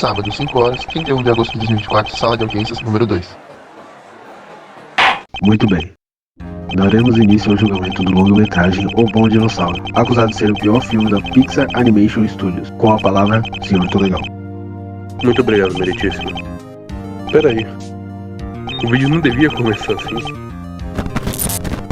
sábado, 5 horas, 31 de agosto de 2024, sala de audiências número 2. Muito bem. Daremos início ao julgamento do longa-metragem O Bom Dinossauro, acusado de ser o pior filme da Pixar Animation Studios. Com a palavra, Sr. Tolegal. Muito obrigado, meritíssimo. Peraí. O vídeo não devia começar assim.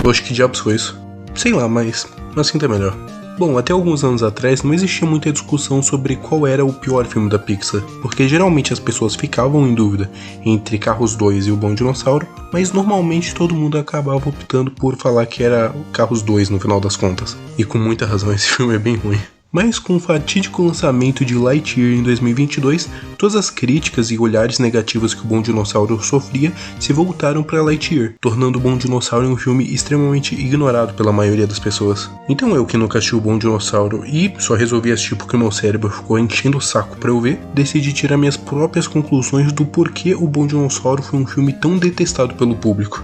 Poxa, que diabos foi isso? Sei lá, mas assim tá melhor. Bom, até alguns anos atrás não existia muita discussão sobre qual era o pior filme da Pixar, porque geralmente as pessoas ficavam em dúvida entre Carros 2 e O Bom Dinossauro, mas normalmente todo mundo acabava optando por falar que era Carros 2 no final das contas. E com muita razão, esse filme é bem ruim. Mas com o fatídico lançamento de Lightyear em 2022, todas as críticas e olhares negativos que o Bom Dinossauro sofria se voltaram para Lightyear, tornando o Bom Dinossauro um filme extremamente ignorado pela maioria das pessoas. Então eu, que nunca assisti o Bom Dinossauro e só resolvi assistir porque o meu cérebro ficou enchendo o saco para eu ver, decidi tirar minhas próprias conclusões do porquê o Bom Dinossauro foi um filme tão detestado pelo público.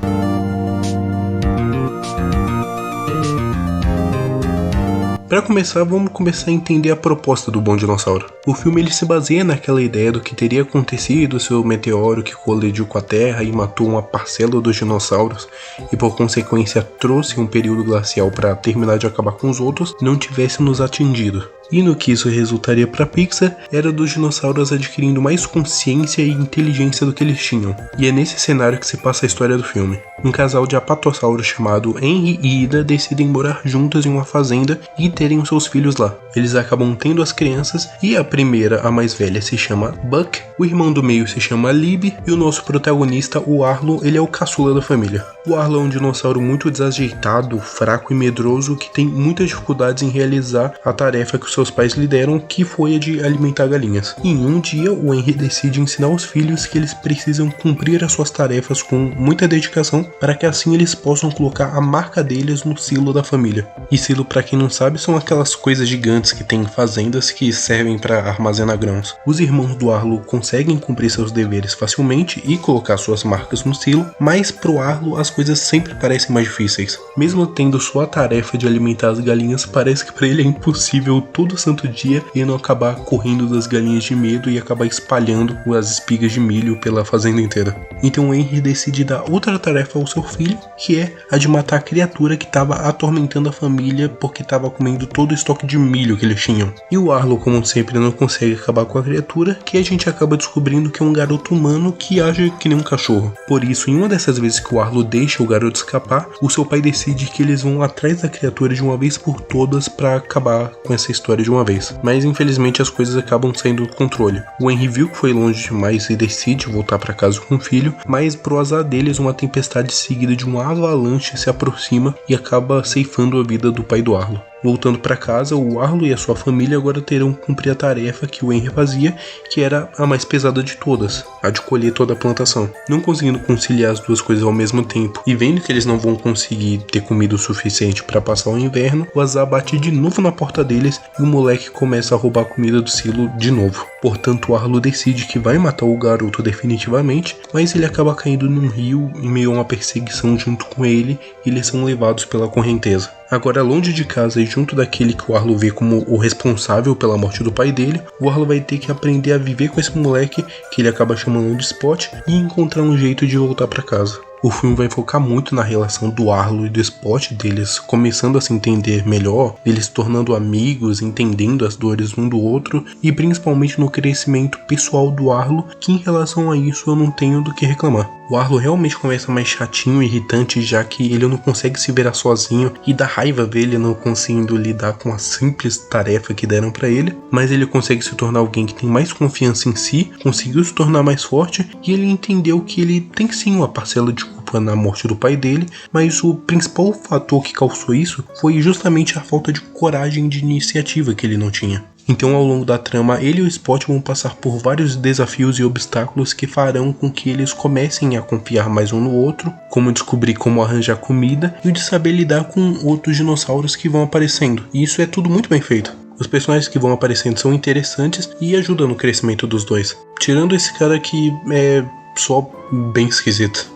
Para começar, vamos começar a entender a proposta do Bom Dinossauro. O filme ele se baseia naquela ideia do que teria acontecido se o meteoro que colidiu com a Terra e matou uma parcela dos dinossauros e por consequência trouxe um período glacial para terminar de acabar com os outros, não tivesse nos atingido. E no que isso resultaria para Pixar era dos dinossauros adquirindo mais consciência e inteligência do que eles tinham. E é nesse cenário que se passa a história do filme. Um casal de apatossauros chamado Henry e Ida decidem morar juntos em uma fazenda e terem os seus filhos lá. Eles acabam tendo as crianças e a primeira, a mais velha, se chama Buck, o irmão do meio se chama Lib e o nosso protagonista, o Arlo, ele é o caçula da família. O Arlo é um dinossauro muito desajeitado, fraco e medroso que tem muitas dificuldades em realizar a tarefa que os seus pais lhe deram, que foi a de alimentar galinhas. E em um dia, o Henry decide ensinar os filhos que eles precisam cumprir as suas tarefas com muita dedicação para que assim eles possam colocar a marca deles no silo da família. E silo, para quem não sabe, são aquelas coisas gigantes que tem em fazendas que servem para armazenar grãos. Os irmãos do Arlo conseguem cumprir seus deveres facilmente e colocar suas marcas no silo, mas pro Arlo as coisas sempre parecem mais difíceis. Mesmo tendo sua tarefa de alimentar as galinhas, parece que para ele é impossível todo santo dia e não acabar correndo das galinhas de medo e acabar espalhando as espigas de milho pela fazenda inteira. Então o Henry decide dar outra tarefa ao seu filho, que é a de matar a criatura que estava atormentando a família porque estava comendo todo o estoque de milho que eles tinham. E o Arlo, como sempre, não consegue acabar com a criatura, que a gente acaba descobrindo que é um garoto humano que age que nem um cachorro. Por isso, em uma dessas vezes que o Arlo deixa o garoto escapar, o seu pai decide que eles vão atrás da criatura de uma vez por todas para acabar com essa história de uma vez. Mas infelizmente as coisas acabam saindo do controle. O Henry viu que foi longe demais e decide voltar para casa com o filho, mas pro azar deles uma tempestade seguida de uma avalanche se aproxima e acaba ceifando a vida do pai do Arlo. Voltando para casa, o Arlo e a sua família agora terão que cumprir a tarefa que o Henry fazia, que era a mais pesada de todas, a de colher toda a plantação. Não conseguindo conciliar as duas coisas ao mesmo tempo e vendo que eles não vão conseguir ter comida o suficiente para passar o inverno, o azar bate de novo na porta deles e o moleque começa a roubar comida do silo de novo. Portanto, o Arlo decide que vai matar o garoto definitivamente, mas ele acaba caindo num rio em meio a uma perseguição junto com ele e eles são levados pela correnteza. Agora, longe de casa e junto daquele que o Arlo vê como o responsável pela morte do pai dele, o Arlo vai ter que aprender a viver com esse moleque, que ele acaba chamando de Spot, e encontrar um jeito de voltar para casa. O filme vai focar muito na relação do Arlo e do Spot, deles começando a se entender melhor, deles se tornando amigos, entendendo as dores um do outro e principalmente no crescimento pessoal do Arlo, que em relação a isso eu não tenho do que reclamar. O Arlo realmente começa mais chatinho e irritante, já que ele não consegue se virar sozinho e dá raiva ver ele não conseguindo lidar com a simples tarefa que deram pra ele, mas ele consegue se tornar alguém que tem mais confiança em si, conseguiu se tornar mais forte e ele entendeu que ele tem sim uma parcela de culpa na morte do pai dele, mas o principal fator que causou isso foi justamente a falta de coragem e de iniciativa que ele não tinha. Então, ao longo da trama, ele e o Spot vão passar por vários desafios e obstáculos que farão com que eles comecem a confiar mais um no outro, como descobrir como arranjar comida e o de saber lidar com outros dinossauros que vão aparecendo. E isso é tudo muito bem feito. Os personagens que vão aparecendo são interessantes e ajudam no crescimento dos dois. Tirando esse cara que é só bem esquisito.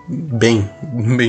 Bem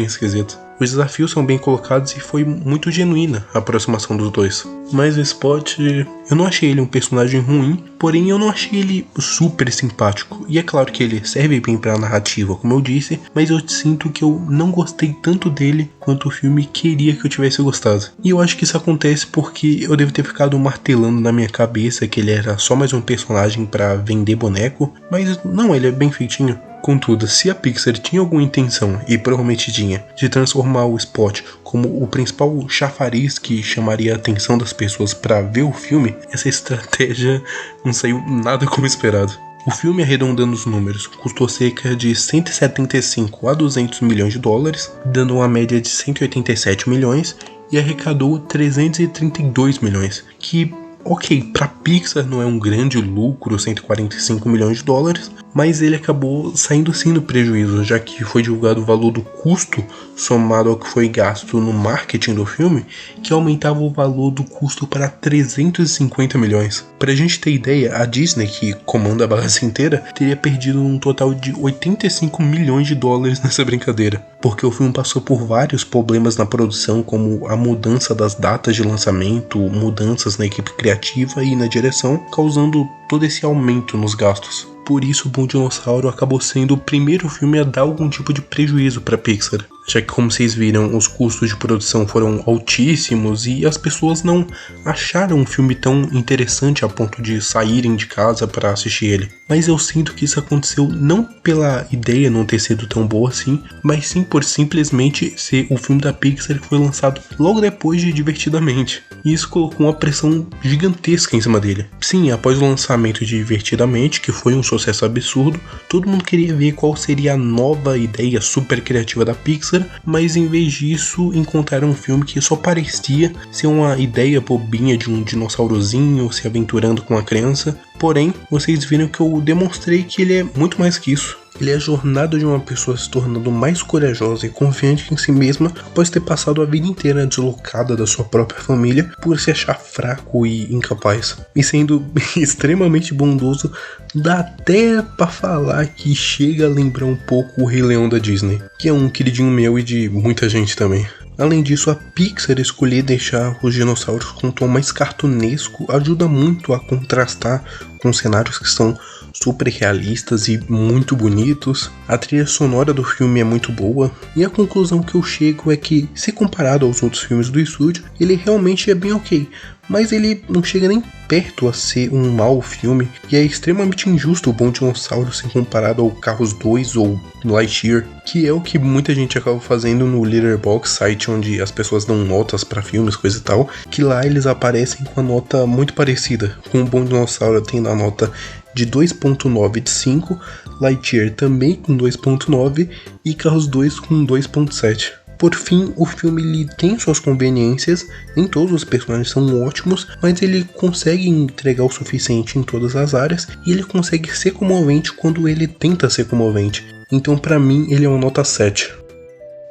esquisito. Os desafios são bem colocados e foi muito genuína a aproximação dos dois. Mas o Spot, eu não achei ele um personagem ruim, porém eu não achei ele super simpático. E é claro que ele serve bem pra narrativa, como eu disse, mas eu sinto que eu não gostei tanto dele quanto o filme queria que eu tivesse gostado. E eu acho que isso acontece porque eu devo ter ficado martelando na minha cabeça que ele era só mais um personagem pra vender boneco, mas não, ele é bem feitinho. Contudo, se a Pixar tinha alguma intenção, e provavelmente tinha, de transformar o Spot como o principal chafariz que chamaria a atenção das pessoas para ver o filme, essa estratégia não saiu nada como esperado. O filme, arredondando os números, custou cerca de 175 a 200 milhões de dólares, dando uma média de 187 milhões, e arrecadou 332 milhões, que... ok, pra Pixar não é um grande lucro, 145 milhões de dólares, mas ele acabou saindo sim no prejuízo, já que foi divulgado o valor do custo somado ao que foi gasto no marketing do filme, que aumentava o valor do custo para 350 milhões. Pra gente ter ideia, a Disney, que comanda a bagaça inteira, teria perdido um total de 85 milhões de dólares nessa brincadeira, porque o filme passou por vários problemas na produção, como a mudança das datas de lançamento, mudanças na equipe criativa e na direção, causando todo esse aumento nos gastos. Por isso, o Bom Dinossauro acabou sendo o primeiro filme a dar algum tipo de prejuízo para Pixar, já que, como vocês viram, os custos de produção foram altíssimos e as pessoas não acharam um filme tão interessante a ponto de saírem de casa para assistir ele. Mas eu sinto que isso aconteceu não pela ideia não ter sido tão boa assim, mas sim por simplesmente ser o filme da Pixar que foi lançado logo depois de Divertidamente. E isso colocou uma pressão gigantesca em cima dele. Sim, após o lançamento de Divertidamente, que foi um sucesso absurdo, todo mundo queria ver qual seria a nova ideia super criativa da Pixar, mas em vez disso encontraram um filme que só parecia ser uma ideia bobinha de um dinossaurozinho se aventurando com uma criança. Porém, vocês viram que eu demonstrei que ele é muito mais que isso. Ele é a jornada de uma pessoa se tornando mais corajosa e confiante em si mesma após ter passado a vida inteira deslocada da sua própria família por se achar fraco e incapaz. E sendo extremamente bondoso, dá até pra falar que chega a lembrar um pouco o Rei Leão da Disney, que é um queridinho meu e de muita gente também. Além disso, a Pixar escolher deixar os dinossauros com um tom mais cartunesco ajuda muito a contrastar com cenários que são super realistas e muito bonitos. A trilha sonora do filme é muito boa, e a conclusão que eu chego é que, se comparado aos outros filmes do estúdio, ele realmente é bem ok, mas ele não chega nem perto a ser um mau filme, e é extremamente injusto o Bom Dinossauro ser comparado ao Carros 2 ou Lightyear, que é o que muita gente acaba fazendo no Letterboxd, site onde as pessoas dão notas pra filmes, coisa e tal, que lá eles aparecem com a nota muito parecida, com o Bom Dinossauro tendo a nota de 2.9 de 5, Lightyear também com 2.9 e Carros 2 com 2.7. Por fim, o filme ele tem suas conveniências, nem todos os personagens são ótimos, mas ele consegue entregar o suficiente em todas as áreas e ele consegue ser comovente quando ele tenta ser comovente. Então, pra mim, ele é uma nota 7.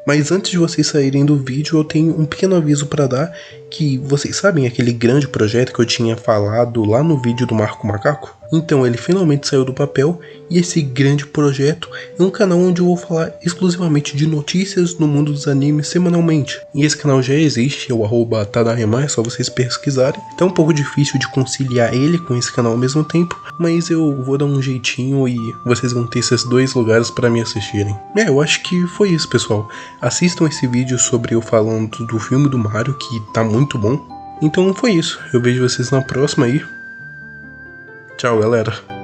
Mas antes de vocês saírem do vídeo, eu tenho um pequeno aviso para dar, que vocês sabem aquele grande projeto que eu tinha falado lá no vídeo do Marco Macaco? Então ele finalmente saiu do papel, e esse grande projeto é um canal onde eu vou falar exclusivamente de notícias no mundo dos animes semanalmente. E esse canal já existe, é o @Tadahema, é só vocês pesquisarem. Então é um pouco difícil de conciliar ele com esse canal ao mesmo tempo, mas eu vou dar um jeitinho e vocês vão ter esses dois lugares para me assistirem. Eu acho que foi isso, pessoal. Assistam esse vídeo sobre eu falando do filme do Mario, que tá muito bom. Então foi isso, eu vejo vocês na próxima aí. Tchau, galera.